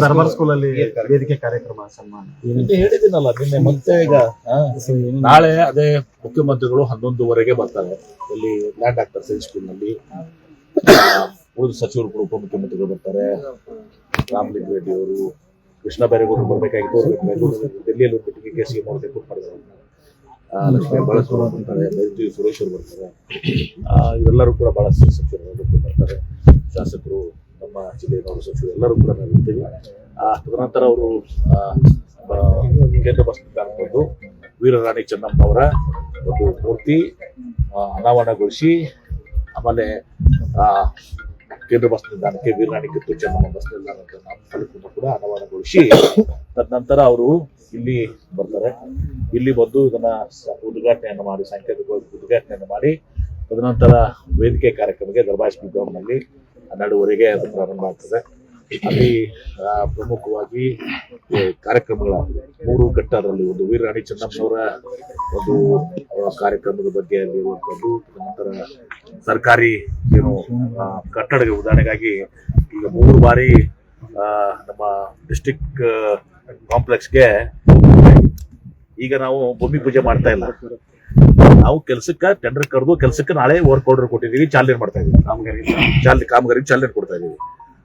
ದರ್ಬಾರ್ ಸ್ಕೂಲಲ್ಲಿ ವೇದಿಕೆ ಕಾರ್ಯಕ್ರಮ ಸನ್ಮಾನ ಹೇಳಿದ್ದೀನಲ್ಲ ನಿನ್ನೆ. ಮತ್ತೆ ಈಗ ನಾಳೆ ಅದೇ ಮುಖ್ಯಮಂತ್ರಿಗಳು 11:30 ಬರ್ತಾರೆ. ಇಲ್ಲಿ ಲ್ಯಾಂಡ್ ಆಕ್ಟರ್ಸ್ ಹೈಸ್ಕೂಲ್ ನಲ್ಲಿ ಉಳಿದ ಸಚಿವರು ಕೂಡ ಉಪಮುಖ್ಯಮಂತ್ರಿಗಳು ಬರ್ತಾರೆ. ರಾಮಲಿಂಗ ರೆಡ್ಡಿ ಅವರು, ಕೃಷ್ಣ ಬೈರೇಗೌಡರು ಬರ್ಬೇಕಾಗಿತ್ತು. ಡೆಲ್ಲಿಯಲ್ಲಿ ಒಂದು ಕೆ ಸಿ ಅವ್ರು ರಿಪೋರ್ಟ್ ಮಾಡಿದ್ದಾರೆ. ಲಕ್ಷ್ಮೀ ಬಳಸ್ವರು ಬರ್ತಾರೆ, ಬೈಜು ಸುರೇಶ್ ಅವರು ಬರ್ತಾರೆ. ಇವರೆಲ್ಲರೂ ಕೂಡ ಬಹಳಷ್ಟು ಸಚಿವರು ಬರ್ತಾರೆ. ಶಾಸಕರು, ನಮ್ಮ ಜಿಲ್ಲೆಯವರು, ಸಚಿವರು ಎಲ್ಲರೂ ಕೂಡ ನಾವು ಇರ್ತೀವಿ. ತದನಂತರ ಅವರು ಕೇಂದ್ರ ಬಸ್ ನಿಲ್ದಾಣ ಬಂದು ವೀರರಾಣಿ ಚೆನ್ನಮ್ಮನವರ ಒಂದು ಮೂರ್ತಿ ಅನಾವರಣಗೊಳಿಸಿ, ಆಮೇಲೆ ಕೇಂದ್ರ ಬಸ್ ನಿಲ್ದಾಣಕ್ಕೆ ವೀರರಾಣಿ ಕಿತ್ತೂರು ಚೆನ್ನಮ್ಮ ಬಸ್ ನಿಲ್ದಾಣಕ್ಕೆ ನಾಮಫಲಕವನ್ನು ಕೂಡ ಅನಾವರಣಗೊಳಿಸಿ ತದನಂತರ ಅವರು ಇಲ್ಲಿ ಬರ್ತಾರೆ. ಇಲ್ಲಿ ಬಂದು ಇದನ್ನ ಉದ್ಘಾಟನೆಯನ್ನು ಮಾಡಿ, ಸಾಂಕೇತಿಕವಾಗಿ ಉದ್ಘಾಟನೆಯನ್ನು ಮಾಡಿ, ತದನಂತರ ವೇದಿಕೆ ಕಾರ್ಯಕ್ರಮಕ್ಕೆ ದರ್ಬಾರ್ ಸ್ಕೂಲ್ ಗ್ರೌಂಡ್ನಲ್ಲಿ 12:30 ಅದು ಪ್ರಾರಂಭ ಆಗ್ತದೆ. ಅಲ್ಲಿ ಪ್ರಮುಖವಾಗಿ ಕಾರ್ಯಕ್ರಮಗಳ 3 ಘಟ್ಟ. ಅದರಲ್ಲಿ ಒಂದು ವೀರರಾಣಿ ಚೆನ್ನಮ್ಮನವರ ಒಂದು ಕಾರ್ಯಕ್ರಮದ ಬಗ್ಗೆ ಅಲ್ಲಿರುವಂಥದ್ದು, ತದನಂತರ ಸರ್ಕಾರಿ ಏನು ಕಟ್ಟಡಗಳ ಉದಾಹರಣೆಗಾಗಿ ಈಗ 3 ಬಾರಿ ನಮ್ಮ ಡಿಸ್ಟ್ರಿಕ್ಟ್ ಕಾಂಪ್ಲೆಕ್ಸ್ಗೆ ಈಗ ನಾವು ಭೂಮಿ ಪೂಜೆ ಮಾಡ್ತಾ ಇಲ್ಲ. ನಾವು ಕೆಲಸಕ್ಕೆ ಟೆಂಡರ್ ಕರೆದು ಕೆಲಸಕ್ಕೆ ನಾಳೆ ವರ್ಕ್ ಆರ್ಡರ್ ಕೊಟ್ಟಿದ್ದೀವಿ, ಚಾಲನೆ ಮಾಡ್ತಾ ಇದೀವಿ. ಕಾಮಗಾರಿ ಚಾಲನೆ ಕೊಡ್ತಾ ಇದೀವಿ.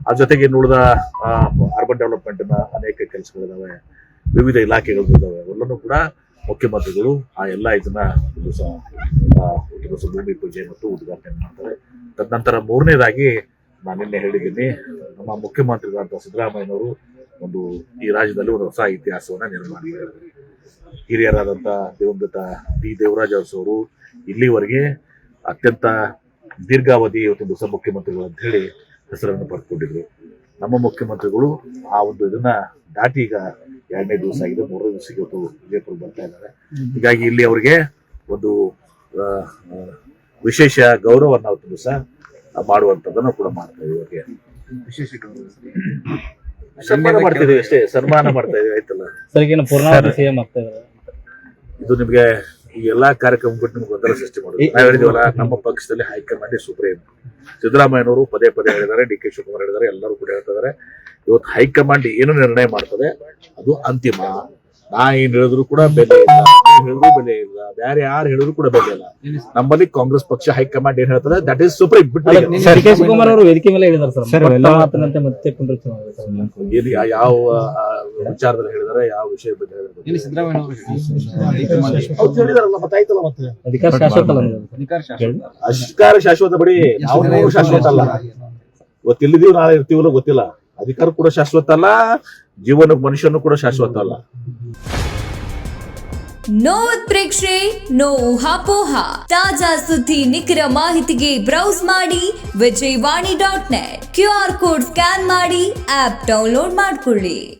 ಅದ್ರ ಜೊತೆಗೆ ಉಳಿದ ಅರ್ಬನ್ ಡೆವಲಪ್ಮೆಂಟ್ ಅನೇಕ ಕೆಲಸಗಳಿದಾವೆ, ವಿವಿಧ ಇಲಾಖೆಗಳಿದಾವೆ. ಎಲ್ಲನೂ ಕೂಡ ಮುಖ್ಯಮಂತ್ರಿಗಳು ಆ ಎಲ್ಲ ಇದನ್ನ ಭೂಮಿ ಪೂಜೆ ಮತ್ತು ಉದ್ಘಾಟನೆ ಮಾಡ್ತಾರೆ. ತದನಂತರ 3ನೇದಾಗಿ ನಾನು ನಿನ್ನೆ ಹೇಳಿದ್ದೀನಿ, ನಮ್ಮ ಮುಖ್ಯಮಂತ್ರಿಗಳಂತ ಸಿದ್ದರಾಮಯ್ಯನವರು ಒಂದು ಈ ರಾಜ್ಯದಲ್ಲಿ ಒಂದು ಹೊಸ ಇತಿಹಾಸವನ್ನ ನಿರ್ಮಾಣ ಮಾಡಿದ್ದಾರೆ. ಹಿರಿಯರಾದಂಥ ದಿವಂಗತ ಡಿ ದೇವರಾಜ ಅವರು ಇಲ್ಲಿವರೆಗೆ ಅತ್ಯಂತ ದೀರ್ಘಾವಧಿ ಇವತ್ತೊಂದು ಹೊಸ ಮುಖ್ಯಮಂತ್ರಿಗಳು ಅಂತ ಹೇಳಿ ಹೆಸರನ್ನು ಪಡ್ಕೊಂಡಿದ್ರು. ನಮ್ಮ ಮುಖ್ಯಮಂತ್ರಿಗಳು ಆ ಒಂದು ಇದನ್ನ ದಾಟಿ ಈಗ 2ನೇ ದಿವಸ ಆಗಿದೆ. 3ನೇ ದಿವಸಕ್ಕೆ ಇವತ್ತು ವಿಜಯಪುರ ಬರ್ತಾ ಇದ್ದಾರೆ. ಹೀಗಾಗಿ ಇಲ್ಲಿ ಅವರಿಗೆ ಒಂದು ವಿಶೇಷ ಗೌರವವನ್ನು ಅವತ್ತು ದಿವಸ ಮಾಡುವಂಥದ್ದನ್ನು ಕೂಡ ಮಾಡ್ತಾ ಇದ್ದೀವಿ. ಅವರಿಗೆ ವಿಶೇಷ ಗೌರವ ಸನ್ಮಾನ ಮಾಡ್ತಿದ್ದೀವಿ ಅಷ್ಟೇ, ಸನ್ಮಾನ ಮಾಡ್ತಾ ಇದೀವಿ. ಆಯ್ತಲ್ಲ ಸರ್, ಇದು ನಿಮ್ಗೆ ಈ ಎಲ್ಲಾ ಕಾರ್ಯಕ್ರಮ ಬಿಟ್ಟು ನಿಮ್ಗೆ ಗೊಂದಲ ಸೃಷ್ಟಿ ಮಾಡೋದು. ನಾವು ಹೇಳಿದೀವಲ್ಲ, ನಮ್ಮ ಪಕ್ಷದಲ್ಲಿ ಹೈಕಮಾಂಡ್ ಸುಪ್ರೀಂ. ಸಿದ್ದರಾಮಯ್ಯನವರು ಪದೇ ಹೇಳಿದ್ದಾರೆ, ಡಿ ಕೆ ಶಿವಕುಮಾರ್ ಹೇಳಿದ್ದಾರೆ, ಎಲ್ಲರೂ ಕೂಡ ಹೇಳ್ತಿದ್ದಾರೆ. ಇವತ್ತು ಹೈಕಮಾಂಡ್ ಏನು ನಿರ್ಣಯ ಮಾಡ್ತದೆ ಅದು ಅಂತಿಮ. ನಾ ಏನ್ ಹೇಳಿದ್ರು ಕೂಡ ಬೆಲೆ ಇಲ್ಲ, ಹೇಳಿದ್ರು ಬೆಲೆ ಇಲ್ಲ, ಬೇರೆ ಯಾರು ಹೇಳಿದ್ರು ಕೂಡ ಬೆಲೆ ಇಲ್ಲ. ನಮ್ಮಲ್ಲಿ ಕಾಂಗ್ರೆಸ್ ಪಕ್ಷ ಹೈಕಮಾಂಡ್ ಏನ್ ಹೇಳ್ತದೆ ದಟ್ ಈಸ್ ಸುಪ್ರೀಂ. ಶಿವಕುಮಾರ್ ಅವರು ವೇದಿಕೆ ಮೇಲೆ ಹೇಳಿದ್ದಾರೆ ಸರ್, ಯಾವ ವಿಚಾರದಲ್ಲಿ ಹೇಳಿದಾರೆ, ಯಾವ ವಿಷಯ ಬಗ್ಗೆ ಹೇಳಿದಾರಲ್ಲ, ಗೊತ್ತಾಯ್ತಲ್ಲ. ಮತ್ತೆ ಅಧಿಕಾರ ಶಾಶ್ವತ ಬಿಡಿ, ನಾವು ಶಾಶ್ವತ ಅಲ್ಲ. ಇವತ್ತಿಲ್ಲಿದೀವಿ, ನಾಳೆ ಇರ್ತೀವಲ್ಲ ಗೊತ್ತಿಲ್ಲ. ಅಧಿಕಾರ ಕೂಡ ಶಾಶ್ವತ ಅಲ್ಲ, ಜೀವನ ಮನುಷ್ಯನು ಕೂಡ ಶಾಶ್ವತ ಅಲ್ಲ. ನೋ ಉತ್ಪ್ರೇಕ್ಷೆ, ನೋ ಊಹಾಪೋಹ. ತಾಜಾ ಸುದ್ದಿ, ನಿಖರ ಮಾಹಿತಿಗೆ ಬ್ರೌಸ್ ಮಾಡಿ ವಿಜಯವಾಣಿ.net. QR ಕೋಡ್ ಸ್ಕ್ಯಾನ್ ಮಾಡಿ ಆಪ್ ಡೌನ್ಲೋಡ್ ಮಾಡಿಕೊಳ್ಳಿ.